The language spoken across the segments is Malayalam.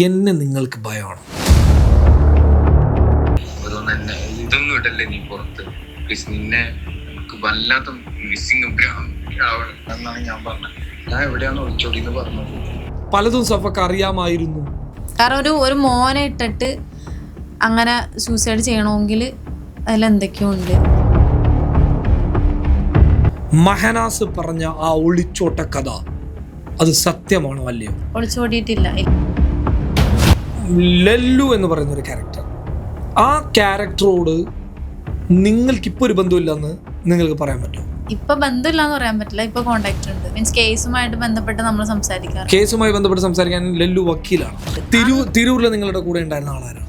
എന്നെ നിങ്ങൾക്ക് ഭയമാണ്. ഇതൊന്നും ഇടല്ലേ നീ പുറത്ത്, നിന്നെ വല്ലാത്ത മിസ്സിംഗ് എന്നാണ് ഞാൻ പറഞ്ഞത്. ഞാൻ എവിടെയാന്ന് ഒളിച്ചോടി എന്ന് പറഞ്ഞത്. പലതും സഫക്ക് അറിയാമായിരുന്നു. കാരണം ഒരു മോനെ ഇട്ടിട്ട് അങ്ങനെ സൂസൈഡ് ചെയ്യണമെങ്കിൽ അതിലെന്തൊക്കെയോ ഉണ്ട്. മഹനാസ് പറഞ്ഞ ആ ഒളിച്ചോട്ട കഥ അത് സത്യമാണോ അല്ലയോ? ഒളിച്ചോടിയിട്ടില്ല. ലല്ലു എന്ന് പറയുന്ന ഒരു ക്യാരക്ടർ, ആ ക്യാരക്ടറോട് നിങ്ങൾക്കിപ്പോൾ ഒരു ബന്ധമില്ലെന്ന് നിങ്ങൾക്ക് പറയാൻ പറ്റുമോ? ഇപ്പൊ ബന്ധമില്ലാന്ന് പറയാൻ പറ്റില്ല. ഇപ്പൊ കോണ്ടാക്ട് ഉണ്ട്. മീൻസ് കേസുമായിട്ട് ബന്ധപ്പെട്ട് നമ്മൾ സംസാരിക്കാറ്. കേസുമായി ബന്ധപ്പെട്ട് സംസാരിക്കാൻ ലല്ലു വക്കീലാണ്. തിരൂരിൽ നിങ്ങളുടെ കൂടെ ഉണ്ടായിരുന്ന ആളാരാണ്?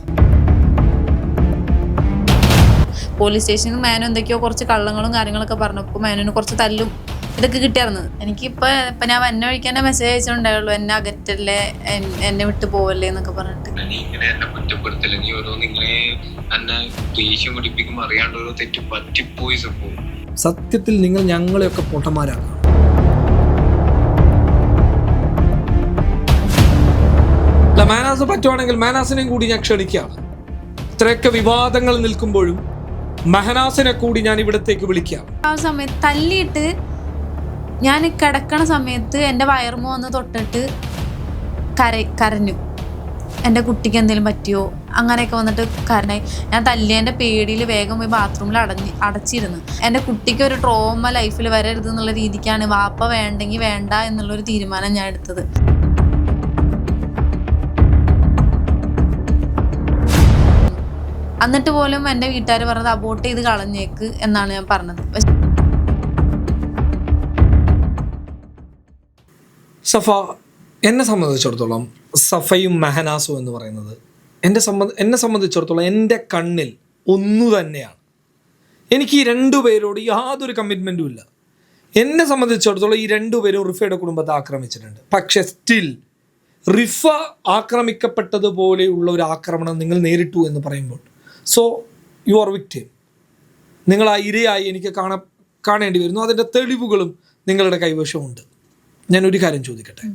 പോലീസ് സ്റ്റേഷനിൽ മേനു എന്തൊക്കെയോ കുറച്ച് കള്ളങ്ങളും കാര്യങ്ങളൊക്കെ പറഞ്ഞപ്പോൾ മേനുവിന് കുറച്ച് തല്ലും ഇതൊക്കെ കിട്ടിയായിരുന്നു. എനിക്കിപ്പോൾ ഞാൻ എന്നെ വഴിക്കാൻ മെസ്സേജ് അയച്ചിട്ടുണ്ടായുള്ളൂ, എന്നെ അകറ്റല്ലേ, എന്നെ വിട്ടു പോവല്ലേ എന്നൊക്കെ പറഞ്ഞിട്ട്. സത്യത്തിൽ നിങ്ങൾ ഞങ്ങളെയൊക്കെ പൊട്ടന്മാരാക്കണം. മാനാസ് പറ്റുവാണെങ്കിൽ മാനാസിനെയും കൂടി ഞാൻ ക്ഷണിക്കുകയാണ്. ഇത്രയൊക്കെ വിവാദങ്ങൾ നിൽക്കുമ്പോഴും മഹനാസിനെ കൂടി ഞാൻ ഇവിടത്തേക്ക് വിളിക്കാം. ആ സമയത്ത് തല്ലിയിട്ട് ഞാൻ കിടക്കണ സമയത്ത് എൻ്റെ വയറുമോ ഒന്ന് തൊട്ടിട്ട് കരഞ്ഞു. എൻ്റെ കുട്ടിക്ക് എന്തെങ്കിലും പറ്റിയോ അങ്ങനെയൊക്കെ വന്നിട്ട് കരഞ്ഞായി. ഞാൻ തല്ലിയതിൻ്റെ പേടിയിൽ വേഗം പോയി ബാത്റൂമിൽ അടച്ചിരുന്നു. എൻ്റെ കുട്ടിക്ക് ഒരു ട്രോമ ലൈഫിൽ വരരുത് എന്നുള്ള രീതിക്കാണ് വാപ്പ വേണ്ടെങ്കിൽ വേണ്ട എന്നുള്ളൊരു തീരുമാനം ഞാൻ എടുത്തത്. എന്നിട്ട് പോലും എൻ്റെ വീട്ടുകാർ പറഞ്ഞത് അബോർട്ട് ചെയ്ത് കളഞ്ഞേക്ക് എന്നാണ് ഞാൻ പറഞ്ഞത്. സഫ, എന്നെ സംബന്ധിച്ചിടത്തോളം സഫയും മെഹനാസും എന്ന് പറയുന്നത് എന്നെ സംബന്ധിച്ചിടത്തോളം എൻ്റെ കണ്ണിൽ ഒന്നു തന്നെയാണ്. എനിക്ക് ഈ രണ്ടുപേരോട് യാതൊരു കമ്മിറ്റ്മെൻറ്റും ഇല്ല. എന്നെ സംബന്ധിച്ചിടത്തോളം ഈ രണ്ടുപേരും റിഫയുടെ കുടുംബത്തെ ആക്രമിച്ചിട്ടുണ്ട്. പക്ഷെ സ്റ്റിൽ റിഫ ആക്രമിക്കപ്പെട്ടതുപോലെയുള്ള ഒരു ആക്രമണം നിങ്ങൾ നേരിട്ടു എന്ന് പറയുമ്പോൾ സോ യു ആർ വിക്ടിം. നിങ്ങൾ ആ ഇരയായി എനിക്ക് കാണേണ്ടി വരുന്നു. അതിൻ്റെ തെളിവുകളും നിങ്ങളുടെ കൈവശമുണ്ട്. ഞാനൊരു കാര്യം ചോദിക്കട്ടെ.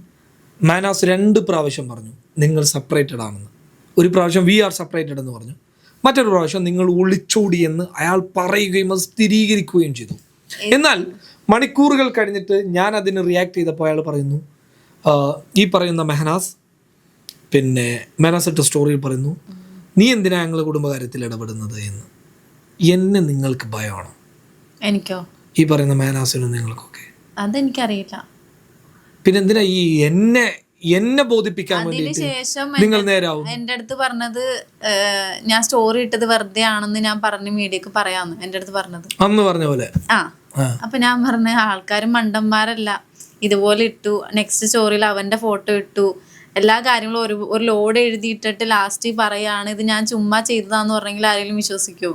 മാനാസ് 2 പ്രാവശ്യം പറഞ്ഞു നിങ്ങൾ സെപ്പറേറ്റഡ് ആണെന്ന്. ഒരു പ്രാവശ്യം വി ആർ സെപ്പറേറ്റഡ് എന്ന് പറഞ്ഞു, മറ്റൊരു പ്രാവശ്യം നിങ്ങൾ ഒളിച്ചോടിയെന്ന് അയാൾ പറയുകയും അത് സ്ഥിരീകരിക്കുകയും ചെയ്തു. എന്നാൽ മണിക്കൂറുകൾ കഴിഞ്ഞിട്ട് ഞാൻ അതിന് റിയാക്ട് ചെയ്തപ്പോൾ അയാൾ പറയുന്നു, ഈ പറയുന്ന മെഹനാസ് ഇട്ട സ്റ്റോറിയിൽ പറയുന്നു, നീ എന്തിനാ ഞങ്ങളുടെ കുടുംബകാര്യത്തിൽ ഇടപെടുന്നത് എന്ന്. എന്നെ നിങ്ങൾക്ക് ഭയമാണോ? എനിക്കോ? ഈ പറയുന്ന മെഹനാസിനും നിങ്ങൾക്കൊക്കെ? അതെനിക്കറിയില്ല. പിന്നെ എന്തിനാ ഈ എന്നെ ബോധിപ്പിക്കാൻ വേണ്ടി നിങ്ങൾ നേരാവും? എൻ്റെ അടുത്ത് പറഞ്ഞത് ഞാൻ സ്റ്റോറി ഇട്ടത് വെറുതെ ആണെന്ന് ഞാൻ പറഞ്ഞ് മീഡിയക്ക് പറയാന്ന് എൻ്റെ അടുത്ത് പറഞ്ഞത്. അന്ന് പറഞ്ഞ പോലെ. അപ്പൊ ഞാൻ പറഞ്ഞ ആൾക്കാരും മണ്ടന്മാരല്ല, ഇതുപോലെ ഇട്ടു. നെക്സ്റ്റ് സ്റ്റോറിയിൽ അവന്റെ ഫോട്ടോ ഇട്ടു, എല്ലാ കാര്യങ്ങളും ഒരു ലോഡ് എഴുതിയിട്ടിട്ട് ലാസ്റ്റ് പറയാണ് ഇത് ഞാൻ ചുമ്മാ ചെയ്തതാന്ന് പറഞ്ഞെങ്കിൽ ആരെങ്കിലും വിശ്വസിക്കുമോ?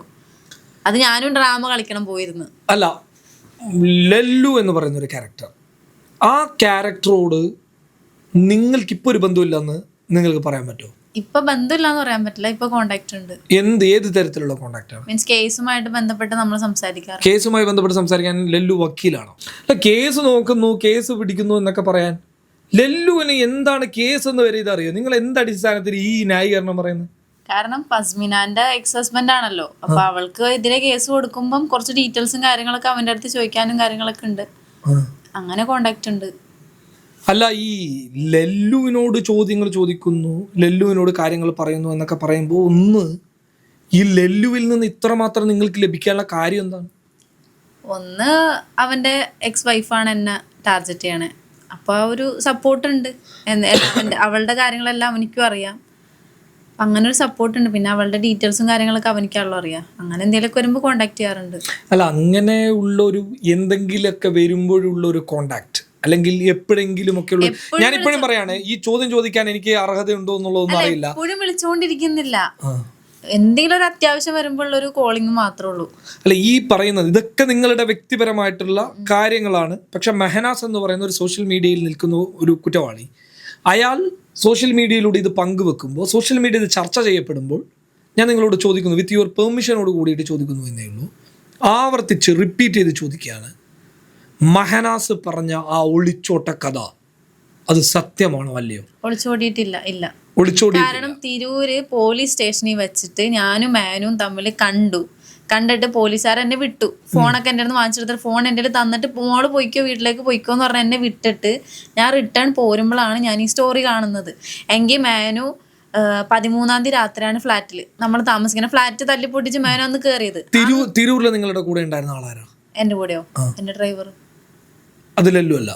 അത് ഞാനും ഡ്രാമ കളിക്കണം പോയിരുന്നു. അല്ല, ലല്ലു എന്ന് പറയുന്ന ഒരു ക്യാരക്ടർ, ആ ക്യാരക്ടറോട് നിങ്ങൾക്കിപ്പോൾ ഒരു ബന്ധമില്ലെന്ന് നിങ്ങൾക്ക് പറയാൻ പറ്റുമോ? ഇപ്പൊ ബന്ധമില്ലാന്ന് പറയാൻ പറ്റില്ല. ഇപ്പൊ കോണ്ടാക്ട് ഉണ്ട്. ഏത് തരത്തിലുള്ള കോണ്ടാക്ട് ആണ്? മീൻസ് കേസുമായിട്ട് ബന്ധപ്പെട്ട് നമ്മൾ സംസാരിക്കാറ്. കേസുമായി ബന്ധപ്പെട്ട് സംസാരിക്കാൻ ലല്ലു വക്കീലാണോ? അല്ല, കേസ് നോക്കുന്നു, കേസ് പിടിക്കുന്നു എന്നൊക്കെ പറയാൻ ലല്ലുവിന് എന്താണ് കേസ് എന്ന് വരെ ഇതറിയോ? നിങ്ങൾ എന്ത് അടിസ്ഥാനത്തിൽ ഈ ന്യായീകരണം പറയുന്നത്? കാരണം പസ്മിനാന്റെ എക്സ് ഹസ്ബൻഡ് ആണല്ലോ. അപ്പൊ അവൾക്ക് എതിരെ കേസ് കൊടുക്കുമ്പം കുറച്ച് ഡീറ്റെയിൽസും കാര്യങ്ങളൊക്കെ അവന്റെ അടുത്ത് ചോദിക്കാനും കാര്യങ്ങളൊക്കെ ഉണ്ട്. അങ്ങനെ കോണ്ടാക്ട് ഉണ്ട്. അല്ല, ഈ ലല്ലുവിനോട് ചോദ്യങ്ങൾ ചോദിക്കുന്നു, ലല്ലുവിനോട് കാര്യങ്ങൾ പറയുന്നു എന്നൊക്കെ പറയുമ്പോൾ ഈ ലല്ലുവിൽ നിന്ന് ഇത്രമാത്രം നിങ്ങൾക്ക് ലഭിക്കാനുള്ള കാര്യം എന്താണ്? ഒന്ന്, അവന്റെ എക്സ് വൈഫാണ് എന്നെ ടാർഗറ്റ് ചെയ്യണേ. അപ്പൊ ആ ഒരു സപ്പോർട്ട് ഉണ്ട്. അവളുടെ കാര്യങ്ങളെല്ലാം അവനിക്കും അറിയാം. അങ്ങനെ ഒരു സപ്പോർട്ട് ഉണ്ട്. പിന്നെ അവളുടെ ഡീറ്റെയിൽസും കാര്യങ്ങളൊക്കെ അവനിക്കാണല്ലോ അറിയാം. അങ്ങനെ എന്തെങ്കിലുമൊക്കെ വരുമ്പോൾ കോണ്ടാക്ട് ചെയ്യാറുണ്ട്. അല്ല, അങ്ങനെ ഉള്ളൊരു എന്തെങ്കിലുമൊക്കെ വരുമ്പോഴുള്ള ഒരു കോണ്ടാക്ട്, അല്ലെങ്കിൽ എപ്പോഴെങ്കിലും ഒക്കെ ഉള്ള, ഞാനിപ്പോഴും പറയാണ്, ഈ ചോദ്യം ചോദിക്കാൻ എനിക്ക് അർഹതയുണ്ടോ എന്നുള്ളതൊന്നും അറിയില്ല. എപ്പോഴും വിളിച്ചുകൊണ്ടിരിക്കുന്നില്ല. എന്തെങ്കിലും ഒരു അത്യാവശ്യം വരുമ്പോൾ ഒരു കോളിംഗ് മാത്രമേ ഉള്ളൂ. അല്ല, ഈ പറയുന്നത് ഇതൊക്കെ നിങ്ങളുടെ വ്യക്തിപരമായിട്ടുള്ള കാര്യങ്ങളാണ്. പക്ഷെ മെഹനാസ് എന്ന് പറയുന്ന ഒരു സോഷ്യൽ മീഡിയയിൽ നിൽക്കുന്ന ഒരു കുറ്റവാളി, അയാൾ സോഷ്യൽ മീഡിയയിലൂടെ ഇത് പങ്കുവെക്കുമ്പോൾ, സോഷ്യൽ മീഡിയ ഇത് ചർച്ച ചെയ്യപ്പെടുമ്പോൾ ഞാൻ നിങ്ങളോട് ചോദിക്കുന്നു, വിത്ത് യുവർ പെർമിഷനോട് കൂടിയിട്ട് ചോദിക്കുന്നു എന്നേ ഉള്ളൂ, ആവർത്തിച്ച് റിപ്പീറ്റ് ചെയ്ത് ചോദിക്കുകയാണ്, മഹനാസ് പറഞ്ഞ ആ ഒളിച്ചോട്ട കഥ അത് സത്യമാണോ അല്ലയോ? ഒളിച്ചോടിയിട്ടില്ല. ഇല്ല. ഒളിച്ചോടി കാരണം തിരൂര് പോലീസ് സ്റ്റേഷനിൽ വെച്ചിട്ട് ഞാനും മാനും തമ്മിൽ കണ്ടിട്ട് പോലീസുകാർ എന്നെ വിട്ടു. ഫോണൊക്കെ എൻ്റെ അടുത്ത് വാങ്ങിച്ചെടുത്തിട്ട് ഫോൺ എൻ്റെ അടുത്ത് തന്നിട്ട് മോള് പോയിക്കോ വീട്ടിലേക്ക് പോയിക്കോ എന്ന് പറഞ്ഞ് എന്നെ വിട്ടിട്ട് ഞാൻ റിട്ടേൺ പോരുമ്പോഴാണ് ഞാൻ ഈ സ്റ്റോറി കാണുന്നത്. എങ്കിൽ മാനു 13-ാം തീയതി രാത്രിയാണ് ഫ്ലാറ്റിൽ നമ്മൾ താമസിക്കുന്ന ഫ്ലാറ്റ് തല്ലിപ്പൊട്ടിച്ച് മാനു അന്ന് കയറിയത്. തിരൂരിൽ നിങ്ങളുടെ കൂടെ ഉണ്ടായിരുന്ന ആളാരാ? എൻ്റെ കൂടെയോ? എൻ്റെ ഡ്രൈവർ. അതിലല്ലോ അല്ല.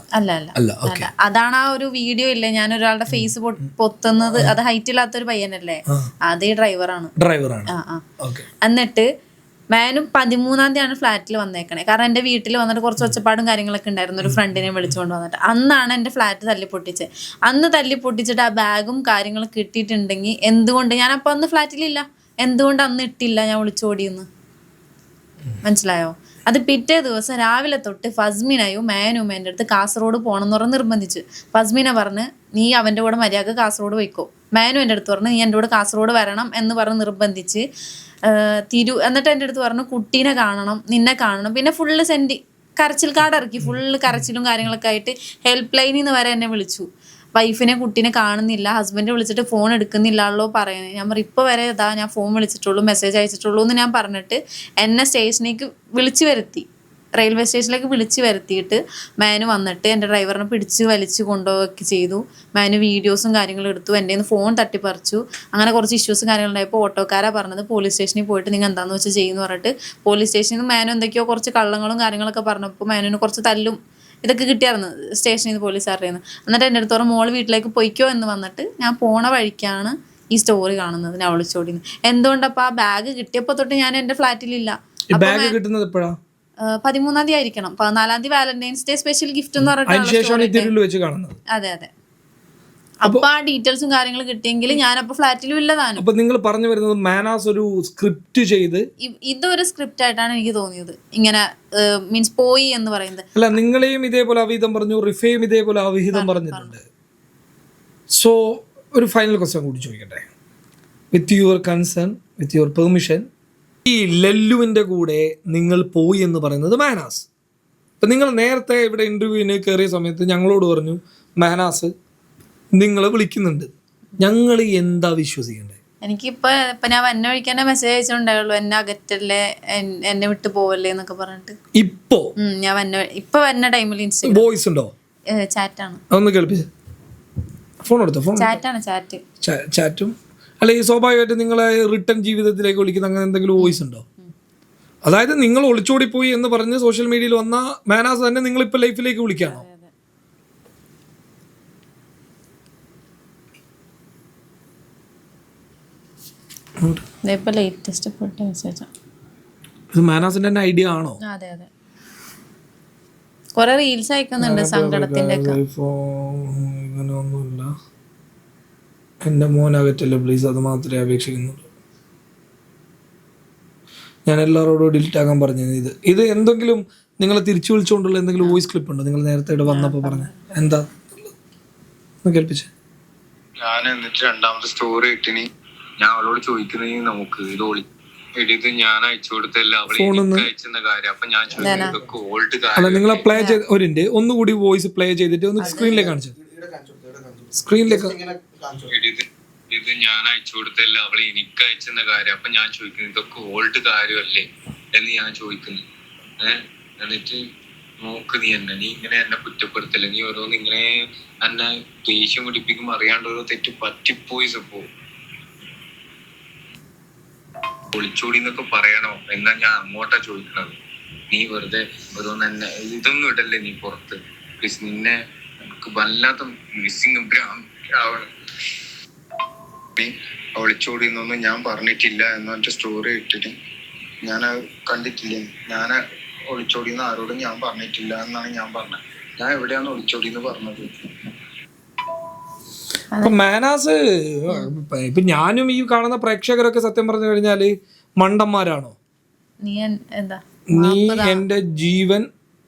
അല്ല. അതാണ് ആ ഒരു വീഡിയോ ഇല്ലേ, ഞാൻ ഒരാളുടെ ഫേസ് പൊത്തുന്നത്, അത് ഹൈറ്റ് ഇല്ലാത്തൊരു പയ്യനല്ലേ, അത് ഈ ഡ്രൈവറാണ്. എന്നിട്ട് മാനും 13-ാം തീയതിയാണ് ഫ്ലാറ്റിൽ വന്നേക്കണേ. കാരണം എൻ്റെ വീട്ടിൽ വന്നിട്ട് കുറച്ച് ഒച്ചപ്പാടും കാര്യങ്ങളൊക്കെ ഉണ്ടായിരുന്നു. ഒരു ഫ്രണ്ടിനെ വിളിച്ചുകൊണ്ട് വന്നിട്ട് അന്നാണ് എൻ്റെ ഫ്ലാറ്റ് തല്ലിപ്പൊട്ടിച്ചത്. അന്ന് തല്ലിപ്പൊട്ടിച്ചിട്ട് ആ ബാഗും കാര്യങ്ങളും കിട്ടിയിട്ടുണ്ടെങ്കിൽ എന്തുകൊണ്ട് ഞാൻ അപ്പം അന്ന് ഫ്ലാറ്റിലില്ല, എന്തുകൊണ്ട് അന്ന് ഇട്ടില്ല, ഞാൻ വിളിച്ചോടിയെന്ന് മനസ്സിലായോ? അത് പിറ്റേ ദിവസം രാവിലെ തൊട്ട് ഫസ്മിനയും മാനും എൻ്റെ അടുത്ത് കാസർഗോഡ് പോകണമെന്ന് പറഞ്ഞ് നിർബന്ധിച്ചു. ഫസ്മിന പറഞ്ഞ് നീ അവൻ്റെ കൂടെ മര്യാദക്ക് കാസർഗോഡ് പോയിക്കോ. മാനു എൻ്റെ അടുത്ത് പറഞ്ഞു നീ എൻ്റെ കൂടെ കാസർഗോഡ് വരണം എന്ന് പറഞ്ഞ് നിർബന്ധിച്ച് എന്നിട്ട് എൻ്റെ അടുത്ത് പറഞ്ഞു കുട്ടീനെ കാണണം, നിന്നെ കാണണം. പിന്നെ ഫുള്ള് കരച്ചിൽ കാർഡ് ഇറക്കി, ഫുള്ള് കരച്ചിലും കാര്യങ്ങളൊക്കെ ആയിട്ട് ഹെൽപ്പ് ലൈനിൽ നിന്ന് വരെ എന്നെ വിളിച്ചു. വൈഫിനെ കുട്ടീനെ കാണുന്നില്ല, ഹസ്ബൻഡ് വിളിച്ചിട്ട് ഫോൺ എടുക്കുന്നില്ലല്ലോ പറയുന്നത്. ഞാൻ പറഞ്ഞു ഇപ്പോൾ വരെ ഇതാ ഞാൻ ഫോൺ വിളിച്ചിട്ടുള്ളൂ, മെസ്സേജ് അയച്ചിട്ടുള്ളൂ എന്ന് ഞാൻ പറഞ്ഞിട്ട് എന്നെ സ്റ്റേഷനിലേക്ക് വിളിച്ചു വരുത്തി, റെയിൽവേ സ്റ്റേഷനിലേക്ക് വിളിച്ചു വരുത്തിയിട്ട് മാനു വന്നിട്ട് എൻ്റെ ഡ്രൈവറിനെ പിടിച്ച് വലിച്ചു കൊണ്ടുപോവുകയൊക്കെ ചെയ്തു. മാനു വീഡിയോസും കാര്യങ്ങളും എടുത്തു, എൻ്റെ നിന്ന് ഫോൺ തട്ടിപ്പറിച്ചു. അങ്ങനെ കുറച്ച് ഇഷ്യൂസും കാര്യങ്ങളുണ്ടായപ്പോൾ ഓട്ടോക്കാരാണ് പറഞ്ഞത് പോലീസ് സ്റ്റേഷനിൽ പോയിട്ട് നിങ്ങൾ എന്താണെന്ന് വെച്ചാൽ ചെയ്യുമെന്ന് പറഞ്ഞിട്ട് പോലീസ് സ്റ്റേഷനിൽ നിന്ന് മാനു എന്തൊക്കെയോ കുറച്ച് കള്ളങ്ങളും കാര്യങ്ങളൊക്കെ പറഞ്ഞപ്പോൾ മാനുവിന് കുറച്ച് തല്ലും ഇതൊക്കെ കിട്ടിയായിരുന്നു സ്റ്റേഷനിൽ നിന്ന് പോലീസുകാരുടെ നിന്ന്. എന്നിട്ട് എൻ്റെ അടുത്ത് പറഞ്ഞു മോള് വീട്ടിലേക്ക് പൊയ്ക്കോ എന്ന് വന്നിട്ട് ഞാൻ പോണ വഴിക്കാണ് ഈ സ്റ്റോറി കാണുന്നത്, ഞാൻ വിളിച്ചോടിന്ന്. എന്തുകൊണ്ടപ്പോൾ ആ ബാഗ് കിട്ടിയപ്പോൾ തൊട്ട് ഞാൻ എൻ്റെ ഫ്ലാറ്റിലില്ല. 13-ാം തീയതി ആയിരിക്കണം, 14-ാം തീയതി വാലന്റൈൻസ് ഡേ സ്പെഷ്യൽ ഗിഫ്റ്റ് എന്ന് പറഞ്ഞിട്ട്. അതെ. അപ്പൊ ആ ഡീറ്റെയിൽസും കാര്യങ്ങളും കിട്ടിയെങ്കിൽ ഞാനപ്പോ ഫ്ലാറ്റിലും ഇല്ലതാനും. അപ്പൊ നിങ്ങൾ പറഞ്ഞു വരുന്നത് മാനാസ് ഒരു സ്ക്രിപ്റ്റ് ചെയ്ത്, ഇതൊരു സ്ക്രിപ്റ്റ് ആയിട്ടാണ് എനിക്ക് തോന്നിയത്. ഇങ്ങനെ മീൻസ് പോയി എന്ന് പറയുന്നത് അല്ല, നിങ്ങളെയും ഇതേപോലെ അവിഹിതം പറഞ്ഞു, റിഫയും ഇതേപോലെ അവിഹിതം പറഞ്ഞിട്ടുണ്ട്. സോ ഒരു ഫൈനൽ ക്വസ്റ്റ്യൻ കൂടി ചോദിക്കട്ടെ, with your concern, with your permission. ഈ ലല്ലുവിൻ്റെ കൂടെ നിങ്ങൾ പോയി എന്ന് പറയുന്നത് മാനാസ്. ഇപ്പം നിങ്ങൾ നേരത്തെ ഇവിടെ ഇൻ്റർവ്യൂവിന് കയറിയ സമയത്ത് ഞങ്ങളോട് പറഞ്ഞു മാനാസ് നിങ്ങളെ വിളിക്കുന്നുണ്ട്, ഞങ്ങൾ എന്താ വിശ്വസിക്കണ്ടേ? എനിക്കിപ്പോ ഞാൻ വന്ന വഴിക്ക് തന്നെ മെസ്സേജ് അയച്ചിട്ടുണ്ടായുള്ളൂ, എന്നെ അകറ്റല്ലേ, എന്നെ വിട്ട് പോവല്ലേ എന്നൊക്കെ പറഞ്ഞിട്ട്. ഇപ്പോ ഞാൻ വന്ന ടൈമിൽ വോയിസ് ഉണ്ടോ? ചാറ്റാണ്. ഒന്ന് കേൾപ്പിച്ച്, ഫോൺ എടുത്തോ? ഫോൺ ചാറ്റും അല്ല, ഈ സ്വാഭാവികമായിട്ട് നിങ്ങളെ റിട്ടേൺ ജീവിതത്തിലേക്ക് വിളിക്കുന്ന അങ്ങനെ എന്തെങ്കിലും വോയിസ് ഉണ്ടോ? അതായത് നിങ്ങൾ ഒളിച്ചോടിപ്പോയി എന്ന് പറഞ്ഞ് സോഷ്യൽ മീഡിയയിൽ വന്ന മാനാസ് തന്നെ നിങ്ങളിപ്പോൾ ലൈഫിലേക്ക് വിളിക്കാണോ? മാനാസിന്റെ ഐഡിയ ആണോ? അതെ. കുറെ റീൽസ് അയക്കുന്നുണ്ട് സങ്കടത്തിന്റെ. ഇങ്ങനെയൊന്നുമില്ല, എന്റെ മോനകറ്റല്ലേ പ്ലീസ്, അത് മാത്രമേ അപേക്ഷിക്കുന്നുള്ളൂ. ഞാൻ എല്ലാവരോടും ഡിലീറ്റ് ആക്കാൻ പറഞ്ഞത്. ഇത് എന്തെങ്കിലും നിങ്ങളെ തിരിച്ചു വിളിച്ചുകൊണ്ടുള്ള എന്തെങ്കിലും വോയിസ് ക്ലിപ്പ് ഉണ്ടോ? നിങ്ങൾ നേരത്തെ ഇവിടെ വന്നപ്പോൾ പറഞ്ഞ എന്താ കേൾപ്പിച്ചേ? ഞാൻ എന്നിട്ട് രണ്ടാമത്തെ സ്റ്റോറി ഇട്ടിനി ഞാൻ അവളോട് ചോദിക്കുന്നത്, നമുക്ക് ഇത് ഞാൻ അയച്ചു കൊടുത്തല്ല അവളെ അയച്ചെന്ന കാര്യം. അപ്പൊ ഞാൻ ചോദിക്കുന്നത് നിങ്ങൾ പ്ലേ ചെയ്ത് ഒരു ഒന്നുകൂടി വോയിസ് പ്ലേ ചെയ്തിട്ട് ഒന്ന് സ്ക്രീനിലേക്ക് കാണിച്ചു. സ്ക്രീനിലേക്ക് ഇത് ഞാൻ അയച്ചു കൊടുത്തല്ല അവളെ എനിക്ക് അയച്ചെന്ന കാര്യം. അപ്പൊ ഞാൻ ചോദിക്കുന്നത് ഇതൊക്കെ ഓൾഡ് കാര്യമല്ലേ എന്ന് ഞാൻ ചോദിക്കുന്നു. എന്നിട്ട് നോക്ക് നീ ഇങ്ങനെ എന്നെ കുറ്റപ്പെടുത്തല്ലേ, നീ ഓരോന്ന് ഇങ്ങനെ എന്നെ ദേഷ്യം പിടിപ്പിക്കുമ്പോ അറിയാണ്ട് ഓരോ തെറ്റ് പറ്റിപ്പോയി. സപ്പോ ഒളിച്ചോടി എന്നൊക്കെ പറയണോ എന്നാ ഞാൻ അങ്ങോട്ടാ ചോദിക്കണത്. നീ വെറുതെ ഓരോന്ന് എന്നെ ഇതൊന്നും ഇടല്ലേ നീ പുറത്ത് പ്ലീസ്. നിന്നെ എനിക്ക് വല്ലാത്ത മിസ്സിങ് ആവണം. നീ ഒളിച്ചോടി എന്നൊന്നും ഞാൻ പറഞ്ഞിട്ടില്ല എന്നെ സ്റ്റോറി ഇട്ടിട്ട് ഞാൻ കണ്ടിട്ടില്ല. ഞാൻ ഒളിച്ചോടിന്ന് ആരോടും ഞാൻ പറഞ്ഞിട്ടില്ല എന്നാണ് ഞാൻ പറഞ്ഞത്. ഞാൻ എവിടെയാണ് ഒളിച്ചോടിന്ന് പറഞ്ഞത്? അപ്പൊ മാനാസ് ഇപ്പൊ ഞാനും ഈ കാണുന്ന പ്രേക്ഷകരൊക്കെ സത്യം പറഞ്ഞു കഴിഞ്ഞാല് മണ്ടന്മാരാണോ? നീ എന്റെ ജീവൻ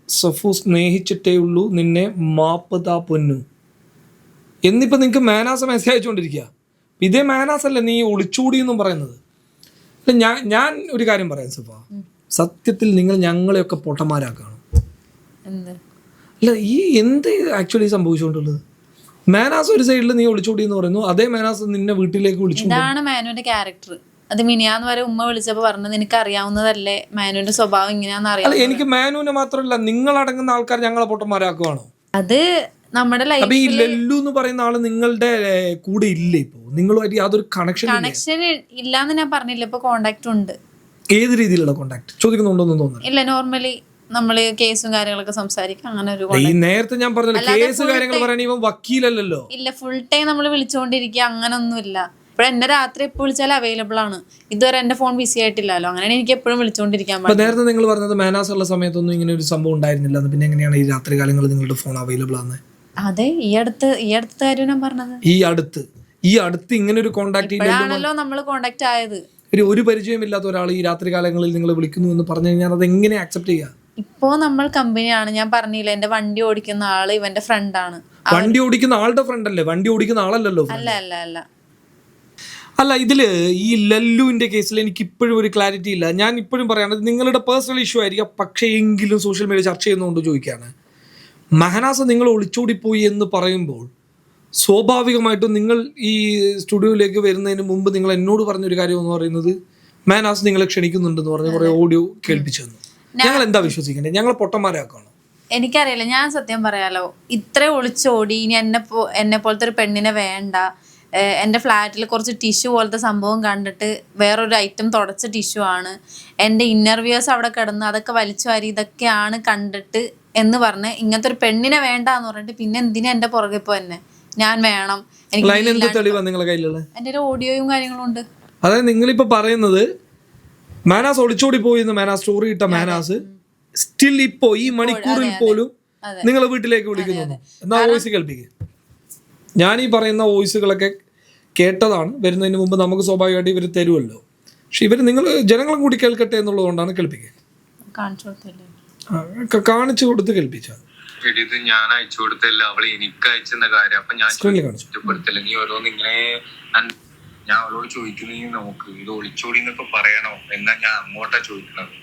സഫു സ്നേഹിച്ചിട്ടേ ഉള്ളൂ, നിന്നെ മാപ്പ് താ പൊന്നു എന്നിപ്പോ നിങ്ങക്ക് മാനാസ് മെസ്സേജ് അയച്ചുകൊണ്ടിരിക്കുക. ഇതേ മാനാസ് അല്ലേ നീ ഒളിച്ചൂടി എന്നും പറയുന്നത്? ഞാൻ ഒരു കാര്യം പറയാം സഫ, സത്യത്തിൽ നിങ്ങൾ ഞങ്ങളെയൊക്കെ പൊട്ടന്മാരാക്കാണ്. അല്ല, ഈ എന്ത് ആക്ച്വലി സംഭവിച്ചുകൊണ്ടുള്ളത്? മാനാസ് ഒരു സൈഡിൽ നീ ഒളിച്ചോടി എന്ന് പറയുന്നു, അതേ മാനാസ് നിന്നെ വീട്ടിലേക്ക് വിളിച്ചു. ഇതാണ് മാനുവിന്റെ ക്യാരക്ടർ. അത് മിനിയാന്ന് വരെ ഉമ്മ വിളിച്ചപ്പോ പറഞ്ഞത് നിനക്ക് അറിയാവുന്നതല്ലേ മാനുവിന്റെ സ്വഭാവം ഇങ്ങനെയാന്ന് അറിയാം. എനിക്ക് മാനുവിനെ മാത്രമല്ല നിങ്ങളടങ്ങുന്ന ആൾക്കാർ ഞങ്ങളെ പൊട്ടന്മാരാക്കുവാണോ? അത് നമ്മുടെ അപ്പൊ ഈ ലല്ലു എന്ന് പറയുന്ന ആള് നിങ്ങളുടെ കൂടെ ഇല്ലേ ഇപ്പൊ? നിങ്ങളുമായിട്ട് യാതൊരു കണക്ഷൻ ഇല്ലാന്ന് ഞാൻ പറഞ്ഞില്ല. ഇപ്പൊ കോണ്ടാക്ട് ഉണ്ട്. ഏത് രീതിയിലുള്ള കോണ്ടാക്ട് ചോദിക്കുന്നുണ്ടോന്നും തോന്നുന്നു. ഇല്ല, നോർമലി നമ്മള് കേസും കാര്യങ്ങളൊക്കെ സംസാരിക്കും. അങ്ങനെ ഒരു ഈ നേരത്തെ ഞാൻ പറഞ്ഞ കേസ് കാര്യങ്ങൾ പറയാൻ ഇവൻ വക്കീലല്ലോ. ഇല്ല, ഫുൾ ടൈം നമ്മൾ വിളിച്ചുകൊണ്ടിരിക്കുക അങ്ങനൊന്നുമില്ല. ഇപ്പൊ എന്നെ രാത്രി എപ്പോൾ വിളിച്ചാലും അവൈലബിൾ ആണ്. ഇതുവരെ എന്റെ ഫോൺ ബിസി ആയിട്ടില്ലല്ലോ. അങ്ങനെയാണ് എനിക്ക് എപ്പോഴും വിളിച്ചുകൊണ്ടിരിക്കാൻ പറ്റും. നേരത്തെ നിങ്ങൾ പറഞ്ഞത് മാനാസ് ഉള്ള സമയത്തൊന്നും ഇങ്ങനെ ഒരു സംഭവം ഉണ്ടായിരുന്നില്ല. പിന്നെ എങ്ങനെയാണ് ഈ രാത്രി കാലങ്ങളിൽ നിങ്ങളുടെ ഫോൺ അവൈലബിൾ ആണ്? അതെ, ഈ അടുത്ത കാര്യം ഞാൻ പറഞ്ഞത്. ഈ അടുത്ത് ഇങ്ങനെ ഒരു കോണ്ടാക്ട് ഇപ്പോഴാണല്ലോ നമ്മൾ കോണ്ടാക്ട് ആയത്. ഒരു പരിചയമില്ലാത്ത ഒരാൾ ഈ രാത്രി കാലങ്ങളിൽ നിങ്ങൾ വിളിക്കുന്നു എന്ന് പറഞ്ഞു കഴിഞ്ഞാൽ അത് എങ്ങനെ ആക്സെപ്റ്റ് ചെയ്യാം? ഇപ്പോ നമ്മൾ കമ്പനിയാണ്. ഞാൻ പറഞ്ഞില്ല, എന്റെ വണ്ടി ഓടിക്കുന്ന ആള് ഇവന്റെ ഫ്രണ്ടാണ്. വണ്ടി ഓടിക്കുന്ന ആളുടെ ഫ്രണ്ട് അല്ലേ? വണ്ടി ഓടിക്കുന്ന ആളല്ലല്ലോ. അല്ല, ഇതില് ഈ ലല്ലുവിന്റെ കേസിൽ എനിക്ക് ഇപ്പോഴും ഒരു ക്ലാരിറ്റി ഇല്ല. ഞാൻ ഇപ്പോഴും പറയുന്നത് നിങ്ങളുടെ പേഴ്സണൽ ഇഷ്യൂ ആയിരിക്കാം, പക്ഷേ എങ്കിലും സോഷ്യൽ മീഡിയ ചർച്ച ചെയ്യുന്നതുകൊണ്ട് ചോദിക്കുകയാണ്. മഹനാസ് നിങ്ങൾ ഒളിച്ചോടിപ്പോയി എന്ന് പറയുമ്പോൾ സ്വാഭാവികമായിട്ടും നിങ്ങൾ ഈ സ്റ്റുഡിയോയിലേക്ക് വരുന്നതിന് മുമ്പ് നിങ്ങൾ എന്നോട് പറഞ്ഞൊരു കാര്യം എന്ന് പറയുന്നത് മഹനാസ് നിങ്ങളെ ക്ഷണിക്കുന്നുണ്ടെന്ന് പറഞ്ഞ് കുറെ ഓഡിയോ കേൾപ്പിച്ചു തന്നു. ഞങ്ങൾ എന്താ വിശ്വസിക്കേണ്ടത്? ഞങ്ങൾ പൊട്ടന്മാരാക്കാണോ? എനിക്കറിയില്ല. ഞാൻ സത്യം പറയാലോ, ഇത്ര ഒളിച്ചോടി ഇനി എന്നെ പോലത്തെ ഒരു പെണ്ണിനെ വേണ്ട, എൻ്റെ ഫ്ലാറ്റിൽ കുറച്ച് ടിഷ്യൂ പോലത്തെ സംഭവം കണ്ടിട്ട് വേറൊരു ഐറ്റം തുടച്ച ടിഷ്യൂ ആണ്, എൻ്റെ ഇന്നർവ്യൂസ് അവിടെ കിടന്ന് അതൊക്കെ വലിച്ചു വാരി ഇതൊക്കെയാണ് കണ്ടിട്ട് എന്ന് പറഞ്ഞ് ഇങ്ങനത്തെ ഒരു പെണ്ണിനെ വേണ്ട എന്ന് പറഞ്ഞിട്ട് പിന്നെ എന്തിനാ എൻ്റെ പുറകെ ഇപ്പോൾ തന്നെ ഞാൻ വേണം? എൻ്റെ ഒരു ഓഡിയോയും കാര്യങ്ങളും ഉണ്ട്. അതായത് നിങ്ങളിപ്പോ പറയുന്നത് മാനാസ് ഒളിച്ചോടി പോയി എന്ന് മാനാസ് സ്റ്റോറി ഇട്ട മാനാസ് സ്റ്റിൽ ഇപ്പോ ഈ മണിക്കൂറിൽ പോലും നിങ്ങളെ വീട്ടിലേക്ക് വിളിക്കുന്നു. എന്നാ വോയിസ് കേൾപ്പിക്കുക. ഞാൻ ഈ പറയുന്ന വോയിസുകളൊക്കെ കേട്ടതാണ്. വരുന്നതിന് മുമ്പ് നമുക്ക് സ്വാഭാവികമായിട്ട് ഇവർ തരുമല്ലോ. പക്ഷെ ഇവർ നിങ്ങൾ ജനങ്ങളും കൂടി കേൾക്കട്ടെ എന്നുള്ളതുകൊണ്ടാണ് കേൾപ്പിക്കുക. കാണിച്ചു കൊടുത്ത് കേൾപ്പിച്ചാൽ ഇത് ഞാൻ അയച്ചു കൊടുത്തല്ല, അവള് എനിക്ക് അയച്ചെന്ന കാര്യം. അപ്പൊ ഞാൻ ഇഷ്ടപ്പെടുത്തില്ല. നീ ഓരോന്ന് ഇങ്ങനെ ഞാൻ അവളോട് ചോദിക്കുന്നു, നോക്ക് ഇത് ഒളിച്ചോടി എന്നൊക്കെ പറയണോ എന്നാ ഞാൻ അങ്ങോട്ടാ ചോദിക്കണത്.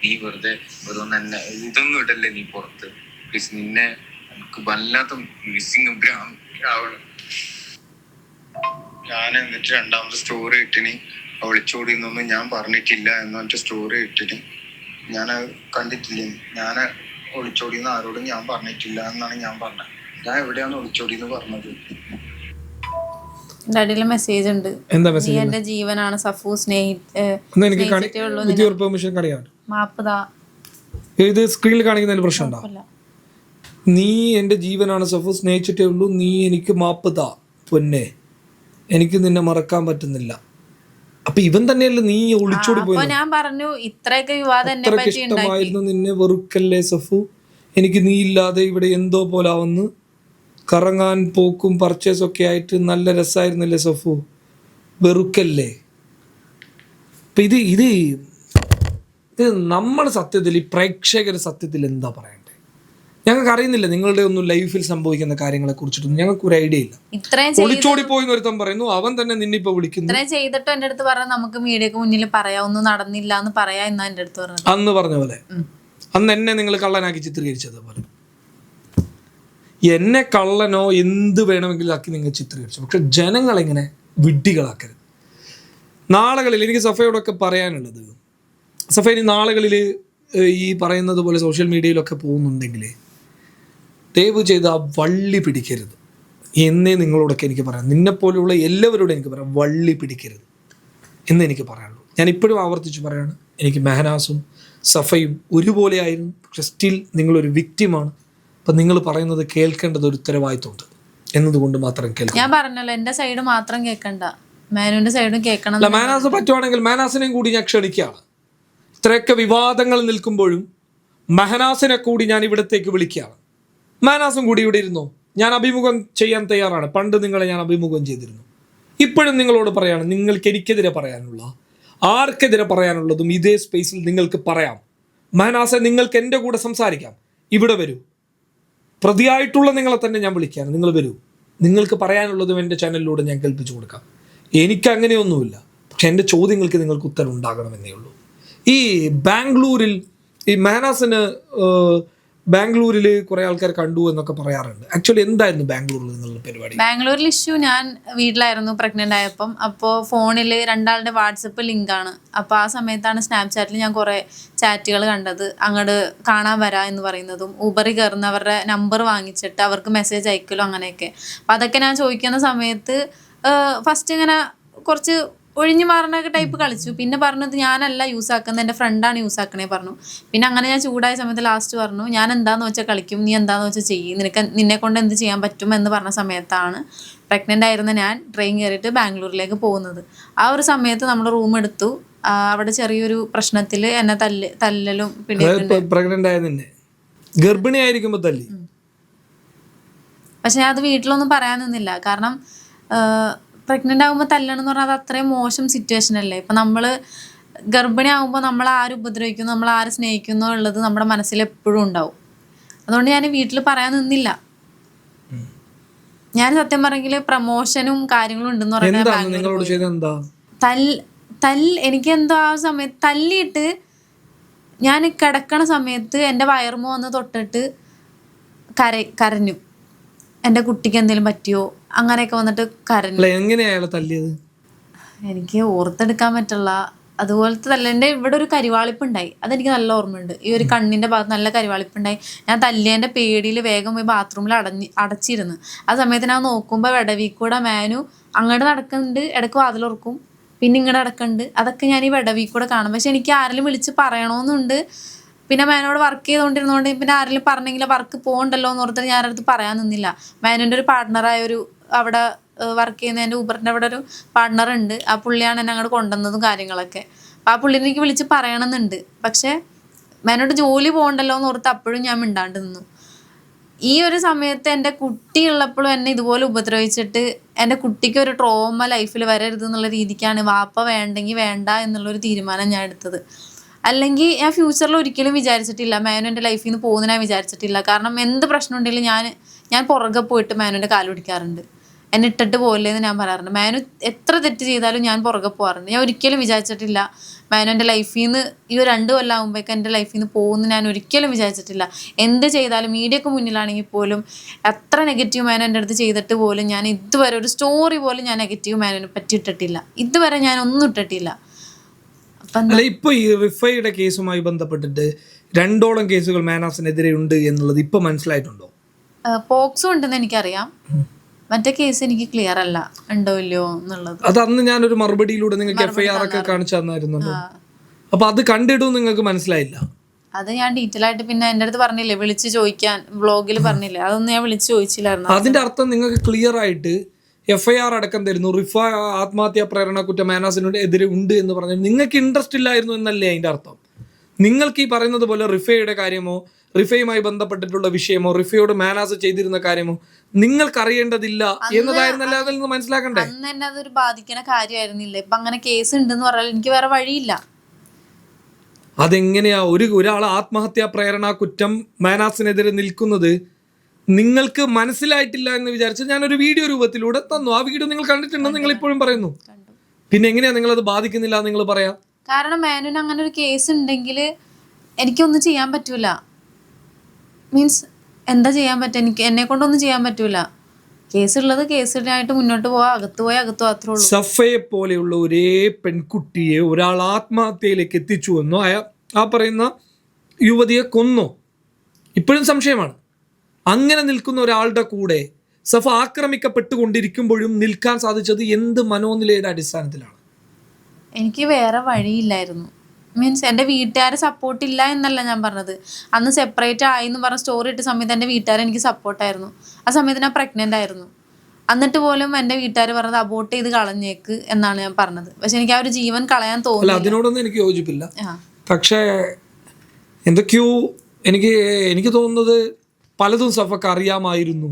നീ വെറുതെ ഓരോന്ന് തന്നെ ഇതൊന്നും ഇടല്ലേ നീ പുറത്ത് പ്ലീസ്. നിന്നെ എനിക്ക് വല്ലാത്ത മിസ്സിങ് ആവണം. ഞാൻ എന്നിട്ട് രണ്ടാമത്തെ സ്റ്റോറി ഇട്ടിന് ഒളിച്ചോടി എന്നൊന്നും ഞാൻ പറഞ്ഞിട്ടില്ല എന്നിട്ട് സ്റ്റോറി ഇട്ടിന് ഞാൻ കണ്ടിട്ടില്ല. ഞാൻ ഒളിച്ചോടിന്ന് ആരോടും ഞാൻ പറഞ്ഞിട്ടില്ല എന്നാണ് ഞാൻ പറഞ്ഞത്. ഞാൻ എവിടെയാണ് ഒളിച്ചോടിന്ന് പറഞ്ഞത്? മെസ്സേജ് ഉണ്ട്. നീ എന്റെ ജീവനാണ് സഫു, സ്ക്രീനിൽ കാണിക്കുന്നതിന് പ്രശ്നമുണ്ടോ? നീ എന്റെ ജീവനാണ് സഫു, സ്നേഹിച്ചിട്ടേ ഉള്ളൂ, നീ എനിക്ക് മാപ്പ് താ പൊന്നെ, എനിക്ക് നിന്നെ മറക്കാൻ പറ്റുന്നില്ല. അപ്പൊ ഇവൻ തന്നെയല്ലേ നീ ഒളിച്ചോടി പോയി? ഞാൻ പറഞ്ഞു ഇത്രയൊക്കെ വിവാദം ഇഷ്ടമായിരുന്നു, നിന്നെ വെറുക്കല്ലേ സഫു, എനിക്ക് നീ ഇല്ലാതെ ഇവിടെ എന്തോ പോലാവുന്നു, കറങ്ങാൻ പോക്കും പർച്ചേസ് ഒക്കെ ആയിട്ട് നല്ല രസമായിരുന്നില്ലേ സഫു, വെറുക്കല്ലേ. അപ്പൊ ഇത് നമ്മൾ സത്യത്തിൽ ഈ പ്രേക്ഷകർ സത്യത്തിൽ എന്താ പറയണ്ടേ? ഞങ്ങൾക്ക് അറിയുന്നില്ല നിങ്ങളുടെ ഒന്നും ലൈഫിൽ സംഭവിക്കുന്ന കാര്യങ്ങളെ കുറിച്ചിട്ടൊന്നും ഞങ്ങൾക്ക് ഒരു ഐഡിയ ഇല്ല. ഒളിച്ചോടി പോയി ഒരുത്തം പറയുന്നു, അവൻ തന്നെ നിന്നിപ്പോ വിളിക്കുന്നു. ഇത്രയും ചെയ്തിട്ടും എന്റെ അടുത്ത് പറഞ്ഞ നമുക്ക് മീഡിയക്ക് മുന്നിൽ പറയാം, ഒന്നും നടന്നില്ല എന്ന് പറയാ എന്നാ എന്റെ അടുത്ത് പറഞ്ഞു. അന്ന് പറഞ്ഞ പോലെ അന്ന് എന്നെ നിങ്ങൾ കള്ളനാക്കി ചിത്രീകരിച്ചത് പോലെ എന്നെ കള്ളനോ എന്ത് വേണമെങ്കിലും ആക്കി നിങ്ങൾ ചിത്രീകരിച്ചു. പക്ഷെ ജനങ്ങളെങ്ങനെ വിഡ്ഢികളാക്കരുത്. നാളുകളിൽ എനിക്ക് സഫയോടൊക്കെ പറയാനുള്ളത്, സഫ ഇനി നാളുകളിൽ ഈ പറയുന്നത് പോലെ സോഷ്യൽ മീഡിയയിലൊക്കെ പോകുന്നുണ്ടെങ്കിൽ ദയവ് ചെയ്ത് ആ വള്ളി പിടിക്കരുത് എന്നേ നിങ്ങളോടൊക്കെ എനിക്ക് പറയാം. നിന്നെപ്പോലെയുള്ള എല്ലാവരോടും എനിക്ക് പറയാം, വള്ളി പിടിക്കരുത് എന്ന് എനിക്ക് പറയാനുള്ളൂ. ഞാൻ ഇപ്പോഴും ആവർത്തിച്ച് പറയാണ്, എനിക്ക് മെഹനാസും സഫയും ഒരുപോലെ ആയിരുന്നു. പക്ഷെ സ്റ്റിൽ നിങ്ങളൊരു വിക്റ്റിമാണ്. അപ്പം നിങ്ങൾ പറയുന്നത് കേൾക്കേണ്ടത് ഒരു ഉത്തരവാദിത്വമുണ്ട് എന്നതുകൊണ്ട് മാത്രം കേൾക്കും. ഞാൻ പറഞ്ഞല്ലോ, എൻ്റെ സൈഡ് മാത്രം കേൾക്കണ്ട, മാനുവിൻ്റെ സൈഡും കേൾക്കണം. അല്ല, മാനാസ് പറ്റുവാണെങ്കിൽ മാനാസിനെയും കൂടി ഞാൻ ക്ഷണിക്കുകയാണ്. ഇത്രയൊക്കെ വിവാദങ്ങൾ നിൽക്കുമ്പോഴും മെഹനാസിനെ കൂടി ഞാൻ ഇവിടത്തേക്ക് വിളിക്കുകയാണ്. മാനാസും കൂടി ഇവിടെ ഇരുന്നോ, ഞാൻ അഭിമുഖം ചെയ്യാൻ തയ്യാറാണ്. പണ്ട് നിങ്ങളെ ഞാൻ അഭിമുഖം ചെയ്തിരുന്നു. ഇപ്പോഴും നിങ്ങളോട് പറയാണ്, നിങ്ങൾക്ക് എനിക്കെതിരെ പറയാനുള്ള ആർക്കെതിരെ പറയാനുള്ളതും ഇതേ സ്പേസിൽ നിങ്ങൾക്ക് പറയാം. മെഹനാസെ, നിങ്ങൾക്ക് എൻ്റെ കൂടെ സംസാരിക്കാം. ഇവിടെ വരൂ, പ്രതിയായിട്ടുള്ള നിങ്ങളെ തന്നെ ഞാൻ വിളിക്കുകയാണ്. നിങ്ങൾ വരൂ, നിങ്ങൾക്ക് പറയാനുള്ളതും എൻ്റെ ചാനലിലൂടെ ഞാൻ കേൾപ്പിച്ചു കൊടുക്കാം. എനിക്ക് അങ്ങനെയൊന്നുമില്ല. പക്ഷെ എൻ്റെ ചോദ്യങ്ങൾക്ക് നിങ്ങൾക്ക് ഉത്തരം ഉണ്ടാകണമെന്നേ ഉള്ളൂ. ഈ ബാംഗ്ലൂരിൽ ഈ മെഹനാസിന് ബാംഗ്ലൂരിൽ കുറെ ആൾക്കാർ കണ്ടു എന്നൊക്കെ പറയാറുണ്ട്. ആക്ച്വലി എന്തായിരുന്നു ബാംഗ്ലൂരിൽ നിന്നുള്ള പരിപാടി? ബാംഗ്ലൂരിൽ ഇഷ്യൂ, ഞാൻ വീട്ടിലായിരുന്നു പ്രഗ്നന്റ് ആയപ്പം. അപ്പോൾ ഫോണിൽ രണ്ടാളുടെ വാട്സപ്പ് ലിങ്കാണ്. അപ്പോൾ ആ സമയത്താണ് സ്നാപ്ചാറ്റിൽ ഞാൻ കുറേ ചാറ്റുകൾ കണ്ടത്. അങ്ങോട്ട് കാണാൻ വരാം എന്ന് പറയുന്നതും ഊബറിൽ കയറുന്നവരുടെ നമ്പർ വാങ്ങിച്ചിട്ട് അവർക്ക് മെസ്സേജ് അയക്കലും അങ്ങനെയൊക്കെ. അപ്പം അതൊക്കെ ഞാൻ ചോദിക്കുന്ന സമയത്ത് ഫസ്റ്റ് ഇങ്ങനെ കുറച്ച് ഒഴിഞ്ഞു മാറുന്നൊക്കെ ടൈപ്പ് കളിച്ചു. പിന്നെ പറഞ്ഞത് ഞാനല്ല യൂസ് ആക്കുന്നത്, എൻ്റെ ഫ്രണ്ടാണ് യൂസ് ആക്കണേ പറഞ്ഞു. പിന്നെ അങ്ങനെ ഞാൻ ചൂടായ സമയത്ത് ലാസ്റ്റ് പറഞ്ഞു, ഞാൻ എന്താന്ന് വെച്ചാൽ കളിക്കും, നീ എന്താന്ന് വെച്ചാൽ ചെയ്യും, നിന്നെ കൊണ്ട് എന്ത് ചെയ്യാൻ പറ്റും എന്ന് പറഞ്ഞ സമയത്താണ് പ്രഗ്നൻ്റ് ആയിരുന്ന ഞാൻ ട്രെയിൻ കയറിയിട്ട് ബാംഗ്ലൂരിലേക്ക് പോകുന്നത്. ആ ഒരു സമയത്ത് നമ്മൾ റൂം എടുത്തു. അവിടെ ചെറിയൊരു പ്രശ്നത്തിൽ എന്നെ തല്ലലും പ്രഗ്നന്റ് ആയതിന്റെ ഗർഭിണിയായിരിക്കുമ്പോ തല്ലി. പക്ഷെ ഞാൻ അത് വീട്ടിലൊന്നും പറയാൻ നിന്നില്ല. കാരണം പ്രഗ്നൻ്റ് ആകുമ്പോൾ തല്ലണം എന്ന് പറഞ്ഞാൽ അത് അത്രയും മോശം സിറ്റുവേഷൻ അല്ലേ. ഇപ്പം നമ്മൾ ഗർഭിണി ആകുമ്പോൾ നമ്മൾ ആര് ഉപദ്രവിക്കുന്നു, നമ്മൾ ആര് സ്നേഹിക്കുന്നു ഉള്ളത് നമ്മുടെ മനസ്സിൽ എപ്പോഴും ഉണ്ടാവും. അതുകൊണ്ട് ഞാൻ വീട്ടിൽ പറയാൻ നിന്നില്ല. ഞാൻ സത്യം പറഞ്ഞെങ്കിൽ പ്രമോഷനും കാര്യങ്ങളും ഉണ്ടെന്ന് പറഞ്ഞാൽ എനിക്കെന്തോ ആ സമയത്ത് തല്ലിയിട്ട് ഞാൻ കിടക്കണ സമയത്ത് എൻ്റെ വയറുമോ വന്ന് തൊട്ടിട്ട് കരഞ്ഞു. എൻ്റെ കുട്ടിക്ക് എന്തെങ്കിലും പറ്റിയോ അങ്ങനെയൊക്കെ വന്നിട്ട് കരഞ്ഞു. എനിക്ക് ഓർത്തെടുക്കാൻ പറ്റില്ല. അതുപോലത്തെ തല്ല. എൻ്റെ ഇവിടെ ഒരു കരിവാളിപ്പുണ്ടായി, അതെനിക്ക് നല്ല ഓർമ്മയുണ്ട്. ഈ ഒരു കണ്ണിൻ്റെ ഭാഗത്ത് നല്ല കരിവാളിപ്പുണ്ടായി. ഞാൻ തല്ലിയതിൻ്റെ പേടിയിൽ വേഗം പോയി ബാത്റൂമിൽ അടച്ചിരുന്നു. ആ സമയത്ത് ഞാൻ നോക്കുമ്പോൾ വെടവീക്കൂടെ മാനു അങ്ങോട്ട് നടക്കുന്നുണ്ട്, ഇടയ്ക്ക് വാതിലുറക്കും, പിന്നെ ഇങ്ങോട്ട് നടക്കുന്നുണ്ട്. അതൊക്കെ ഞാൻ ഈ വെടവീക്കൂടെ കാണും. പക്ഷെ എനിക്ക് ആരെങ്കിലും വിളിച്ച് പറയണമെന്നുണ്ട്. പിന്നെ മാനോട് വർക്ക് ചെയ്തുകൊണ്ടിരുന്നതുകൊണ്ട് പിന്നെ ആരെങ്കിലും പറഞ്ഞെങ്കിൽ വർക്ക് പോകണ്ടല്ലോ എന്ന് ഓർത്തിട്ട് ഞാൻ അടുത്ത് പറയാൻ നിന്നില്ല. മാനുവിൻ്റെ ഒരു പാർട്ട്ണറായൊരു അവിടെ വർക്ക് ചെയ്യുന്നതിൻ്റെ ഊബറിൻ്റെ അവിടെ ഒരു പാർട്ട്ണറുണ്ട്. ആ പുള്ളിയാണ് എന്നെ അങ്ങോട്ട് കൊണ്ടുവന്നതും കാര്യങ്ങളൊക്കെ. അപ്പോൾ ആ പുള്ളിനെ എനിക്ക് വിളിച്ച് പറയണമെന്നുണ്ട്. പക്ഷേ മാനോട് ജോലി പോകണ്ടല്ലോ എന്ന് ഓർത്ത് അപ്പോഴും ഞാൻ മിണ്ടാണ്ട് നിന്നു. ഈ ഒരു സമയത്ത് എൻ്റെ കുട്ടി ഉള്ളപ്പോഴും എന്നെ ഇതുപോലെ ഉപദ്രവിച്ചിട്ട് എൻ്റെ കുട്ടിക്ക് ഒരു ട്രോമ ലൈഫിൽ വരരുത് എന്നുള്ള രീതിക്കാണ് വാപ്പ വേണ്ടെങ്കിൽ വേണ്ട എന്നുള്ളൊരു തീരുമാനം ഞാൻ എടുത്തത്. അല്ലെങ്കിൽ ഞാൻ ഫ്യൂച്ചറിൽ ഒരിക്കലും വിചാരിച്ചിട്ടില്ല മാനു എൻ്റെ ലൈഫിൽ നിന്ന് പോകുന്ന ഞാൻ വിചാരിച്ചിട്ടില്ല. കാരണം എന്ത് പ്രശ്നം ഉണ്ടെങ്കിലും ഞാൻ പുറകെ പോയിട്ട് മാനുവിൻ്റെ കാല് പിടിക്കാറുണ്ട്. എന്നെ ഇട്ടിട്ട് പോകില്ലെന്ന് ഞാൻ പറയാറുണ്ട്. മാനു എത്ര തെറ്റ് ചെയ്താലും ഞാൻ പുറകെ പോകാറുണ്ട്. ഞാൻ ഒരിക്കലും വിചാരിച്ചിട്ടില്ല മാനു എൻ്റെ ലൈഫിൽ നിന്ന് ഈ 2 കൊല്ലം ആകുമ്പോഴേക്കും എൻ്റെ ലൈഫിൽ നിന്ന് പോകുമെന്ന് ഞാൻ ഒരിക്കലും വിചാരിച്ചിട്ടില്ല. എന്ത് ചെയ്താലും മീഡിയക്ക് മുന്നിലാണെങ്കിൽ പോലും എത്ര നെഗറ്റീവ് മാനു എൻ്റെ അടുത്ത് ചെയ്തിട്ട് പോലും ഞാൻ ഇതുവരെ ഒരു സ്റ്റോറി പോലും ഞാൻ നെഗറ്റീവ് മാനുവിനെ പറ്റി ഇട്ടിട്ടില്ല. ഇതുവരെ ഞാൻ ഒന്നും ഇട്ടിട്ടില്ല. ഇപ്പൊ ഈ റിഫയുടെ കേസുമായി ബന്ധപ്പെട്ടിട്ട് 2ഓളം കേസുകൾ മാനാസിനെതിരെ ഉണ്ട് എന്നുള്ളത് ഇപ്പൊ മനസ്സിലായിട്ടുണ്ടോ? പോക്സോ ഉണ്ടെന്ന് എനിക്കറിയാം. മറ്റേ കേസ് എനിക്ക് ക്ലിയർ അല്ല, ഉണ്ടോ ഇല്ലയോ എന്നുള്ളത്. അത് അന്ന് ഞാനൊരു മറുപടിയിലൂടെ നിങ്ങൾക്ക് FIR ഒക്കെ കാണിച്ചു തന്നായിരുന്നല്ലോ. അപ്പൊ അത് കണ്ടിട്ടും നിങ്ങൾക്ക് മനസ്സിലായില്ല? അത് ഞാൻ ഡീറ്റെയിൽ ആയിട്ട് പിന്നെ എൻ്റെ അടുത്ത് പറഞ്ഞില്ലേ, വിളിച്ച് ചോദിക്കാൻ വ്ളോഗിൽ പറഞ്ഞില്ലേ, അതൊന്നും ഞാൻ വിളിച്ച് ചോദിച്ചില്ലായിരുന്നു. അതിന്റെ അർത്ഥം നിങ്ങൾക്ക് ക്ലിയർ ആയിട്ട് FIR അടക്കം തരുന്നു, റിഫ ആത്മഹത്യാ പ്രേരണ കുറ്റം മാനാസിനോട് എതിരെ ഉണ്ട് എന്ന് പറഞ്ഞാൽ നിങ്ങൾക്ക് ഇൻട്രസ്റ്റ് ഇല്ലായിരുന്നു എന്നല്ലേ അതിന്റെ അർത്ഥം? നിങ്ങൾക്ക് ഈ പറയുന്നത് പോലെ റിഫയുടെ കാര്യമോ റിഫയുമായി ബന്ധപ്പെട്ടിട്ടുള്ള വിഷയമോ റിഫയോട് മാനാസ് ചെയ്തിരുന്ന കാര്യമോ നിങ്ങൾക്ക് അറിയേണ്ടതില്ല എന്നതായിരുന്നല്ലേ അതിൽ നിന്ന് മനസ്സിലാക്കണ്ടേ? അന്ന് തന്നെ അതൊരു ബാധിക്കുന്ന കാര്യമായിരുന്നില്ല. ഇപ്പൊ അങ്ങനെ കേസ് ഉണ്ടെന്ന് പറഞ്ഞാൽ എനിക്ക് വേറെ വഴിയില്ല. അതെങ്ങനെയാ ഒരാൾ ആത്മഹത്യാ പ്രേരണ കുറ്റം മാനാസിനെതിരെ നിൽക്കുന്നത് നിങ്ങൾക്ക് മനസ്സിലായിട്ടില്ല എന്ന് വിചാരിച്ച് ഞാനൊരു വീഡിയോ രൂപത്തിലൂടെ തന്നു. ആ വീഡിയോ നിങ്ങൾ കണ്ടിട്ടുണ്ടെന്ന് നിങ്ങൾ ഇപ്പോഴും പറയുന്നു. പിന്നെ എങ്ങനെയാ നിങ്ങളത് ബാധിക്കുന്നില്ല നിങ്ങൾ പറയാ? കാരണം മാനുവിന് അങ്ങനെ ഒരു കേസ് ഉണ്ടെങ്കിൽ എനിക്കൊന്നും ചെയ്യാൻ പറ്റൂല. മീൻസ് എന്താ ചെയ്യാൻ പറ്റുക? എന്നെ കൊണ്ടൊന്നും ചെയ്യാൻ പറ്റൂല. കേസുള്ളത് കേസിനായിട്ട് മുന്നോട്ട് പോവാ, അകത്ത് മാത്രമേ ഉള്ളൂ. സഫയെ പോലെയുള്ള ഒരേ പെൺകുട്ടിയെ ഒരാൾ ആത്മഹത്യയിലേക്ക് എത്തിച്ചു എന്നോ ആ പറയുന്ന യുവതിയെ കൊന്നോ ഇപ്പോഴും സംശയമാണ്. അങ്ങനെ നിൽക്കുന്ന ഒരാളുടെ കൂടെ സഫ ആക്രമിക്കപ്പെട്ടുകൊണ്ടിരിക്കുമ്പോഴും നിൽക്കാൻ സാധിച്ചത് എന്ത് മനോനിലയുടെ അടിസ്ഥാനത്തിലാണ്? എനിക്ക് വേറെ വഴിയില്ലായിരുന്നു. മീൻസ് എൻ്റെ വീട്ടുകാരെ സപ്പോർട്ട് ഇല്ല എന്നല്ല ഞാൻ പറഞ്ഞത്. അന്ന് സെപ്പറേറ്റ് ആയി എന്ന് പറഞ്ഞ സ്റ്റോറി ഇട്ട സമയത്ത് എൻ്റെ വീട്ടുകാർ എനിക്ക് സപ്പോർട്ടായിരുന്നു. ആ സമയത്ത് ഞാൻ പ്രഗ്നൻ്റ് ആയിരുന്നു. എന്നിട്ട് പോലും എൻ്റെ വീട്ടുകാർ പറഞ്ഞത് അബോർട്ട് ചെയ്ത് കളഞ്ഞേക്ക് എന്നാണ് ഞാൻ പറഞ്ഞത്. പക്ഷെ എനിക്ക് ആ ഒരു ജീവൻ കളയാൻ തോന്നില്ല. അതിനോടൊന്നും എനിക്ക് യോജിപ്പില്ല. പക്ഷേ എന്തൊക്കെയോ എനിക്ക് തോന്നുന്നത് പലതും സഫക്ക് അറിയാമായിരുന്നു.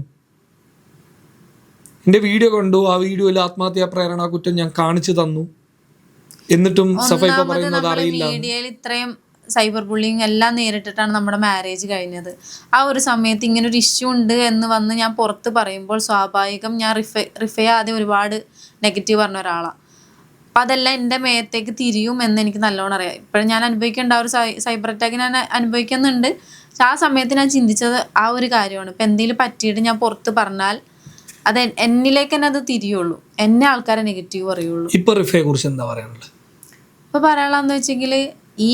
എൻ്റെ വീഡിയോ കണ്ടു, ആ വീഡിയോയിൽ ആത്മഹത്യാ പ്രേരണ കുറ്റം ഞാൻ കാണിച്ചു തന്നു, എന്നിട്ടും സഫ ഇപ്പൊ പറയുന്നത് അറിയില്ല. മീഡിയയിൽ ഇത്രയും സൈബർ ബുള്ളിങ് എല്ലാം നേരിട്ടിട്ടാണ് നമ്മുടെ മാരേജ് കഴിഞ്ഞത്. ആ ഒരു സമയത്ത് ഇങ്ങനെ ഒരു ഇഷ്യൂ ഉണ്ട് എന്ന് വന്ന് ഞാൻ പുറത്ത് പറയുമ്പോൾ സ്വാഭാവികം ഞാൻ റിഫയെ ആദ്യം ഒരുപാട് നെഗറ്റീവ് പറഞ്ഞ ഒരാളാണ്. അപ്പം അതെല്ലാം എൻ്റെ മേത്തേക്ക് തിരിയും എന്ന് എനിക്ക് നല്ലോണം അറിയാം. ഇപ്പോഴും ഞാൻ അനുഭവിക്കേണ്ട ആ ഒരു സൈബർ അറ്റാക്ക് ഞാൻ അനുഭവിക്കുന്നുണ്ട്. പക്ഷെ ആ സമയത്ത് ഞാൻ ചിന്തിച്ചത് ആ ഒരു കാര്യമാണ്. ഇപ്പം എന്തെങ്കിലും പറ്റിയിട്ട് ഞാൻ പുറത്ത് പറഞ്ഞാൽ അത് എന്നിലേക്ക് തന്നെ അത് തിരിയുള്ളൂ, എന്നെ ആൾക്കാരെ നെഗറ്റീവ് പറയുള്ളൂ. ഇപ്പൊ റിഫയെ കുറിച്ച് എന്താ പറയാനുള്ളത്? ഇപ്പൊ പറയാനുള്ളതെന്ന് വെച്ചെങ്കിൽ ഈ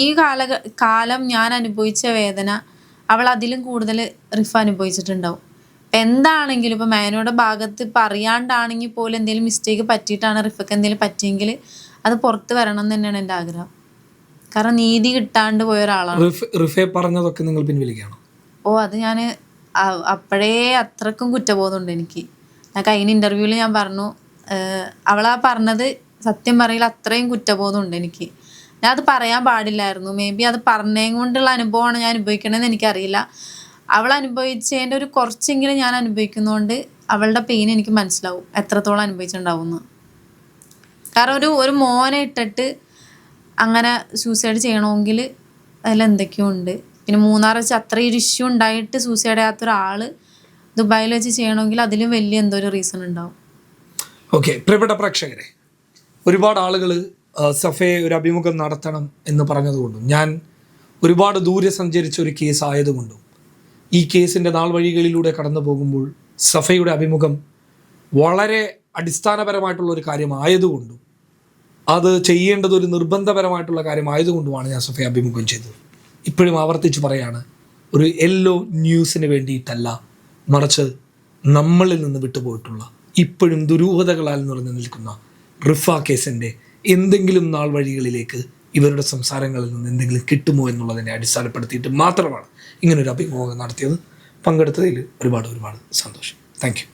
കാലം ഞാൻ അനുഭവിച്ച വേദന അവൾ അതിലും കൂടുതൽ റിഫ അനുഭവിച്ചിട്ടുണ്ടാവും. എന്താണെങ്കിലും ഇപ്പൊ മേനോയുടെ ഭാഗത്ത് ഇപ്പൊ അറിയാണ്ടാണെങ്കിൽ പോലും എന്തെങ്കിലും മിസ്റ്റേക്ക് പറ്റിയിട്ടാണ് റിഫക്ക് എന്തെങ്കിലും പറ്റിയെങ്കിൽ അത് പുറത്ത് വരണം എന്ന് തന്നെയാണ് എൻ്റെ ആഗ്രഹം. കാരണം നീതി കിട്ടാണ്ട് പോയ ഒരാളാണ്. റിഫയെ പറഞ്ഞതൊക്കെ നിങ്ങൾ പിൻവലിക്കണം? അത് ഞാൻ അപ്പോഴേ അത്രക്കും കുറ്റബോധമുണ്ട് എനിക്ക്. ഞാൻ കഴിഞ്ഞ ഇൻ്റർവ്യൂവിൽ ഞാൻ പറഞ്ഞു, അവളാ പറഞ്ഞത് സത്യം പറയില്ല, അത്രയും കുറ്റബോധമുണ്ട് എനിക്ക്. ഞാൻ അത് പറയാൻ പാടില്ലായിരുന്നു. മേ ബി അത് പറഞ്ഞത് കൊണ്ടുള്ള അനുഭവമാണ് ഞാൻ അനുഭവിക്കണമെന്ന് എനിക്കറിയില്ല. അവൾ അനുഭവിച്ചതിൻ്റെ ഒരു കുറച്ചെങ്കിലും ഞാൻ അനുഭവിക്കുന്നതുകൊണ്ട് അവളുടെ പെയിൻ എനിക്ക് മനസ്സിലാവും എത്രത്തോളം അനുഭവിച്ചിട്ടുണ്ടാവുമെന്ന്. കാരണം ഒരു മോനെ ഇട്ടിട്ട് അങ്ങനെ സൂസൈഡ് ചെയ്യണമെങ്കിൽ അതിലെന്തൊക്കെയോ ഉണ്ട്. പിന്നെ മൂന്നാർ വെച്ച് അത്രയൊരു ഇഷ്യൂ ഉണ്ടായിട്ട് സൂസൈഡ് ചെയ്യാത്ത ഒരാൾ ദുബായിൽ വെച്ച് ചെയ്യണമെങ്കിൽ അതിലും വലിയ എന്തോ ഒരു റീസൺ ഉണ്ടാവും. ഓക്കെ, പ്രിയപ്പെട്ട പ്രേക്ഷകരെ, ഒരുപാട് ആളുകൾ സഫയെ ഒരു അഭിമുഖം നടത്തണം എന്ന് പറഞ്ഞതുകൊണ്ടും ഞാൻ ഒരുപാട് ദൂരെ സഞ്ചരിച്ച ഒരു കേസ് ആയതുകൊണ്ടും ഈ കേസിൻ്റെ നാൾ വഴികളിലൂടെ കടന്നു പോകുമ്പോൾ സഫയുടെ അഭിമുഖം വളരെ അടിസ്ഥാനപരമായിട്ടുള്ള ഒരു കാര്യമായതുകൊണ്ടും അത് ചെയ്യേണ്ടത് ഒരു നിർബന്ധപരമായിട്ടുള്ള കാര്യമായതുകൊണ്ടുമാണ് ഞാൻ സഫയെ അഭിമുഖം ചെയ്തത്. ഇപ്പോഴും ആവർത്തിച്ച് പറയാണ്, ഒരു യെല്ലോ ന്യൂസിന് വേണ്ടിയിട്ടല്ല, മറിച്ച് നമ്മളിൽ നിന്ന് വിട്ടുപോയിട്ടുള്ള ഇപ്പോഴും ദുരൂഹതകളാൽ നിറഞ്ഞു നിൽക്കുന്ന റിഫ കേസിൻ്റെ എന്തെങ്കിലും നാൾ വഴികളിലേക്ക് ഇവരുടെ സംസാരങ്ങളിൽ നിന്ന് എന്തെങ്കിലും കിട്ടുമോ എന്നുള്ളതിനെ അടിസ്ഥാനപ്പെടുത്തിയിട്ട് മാത്രമാണ് ഇങ്ങനൊരു അഭിമുഖം നടത്തിയത്. പങ്കെടുത്തതിൽ ഒരുപാട് സന്തോഷം. Thank you.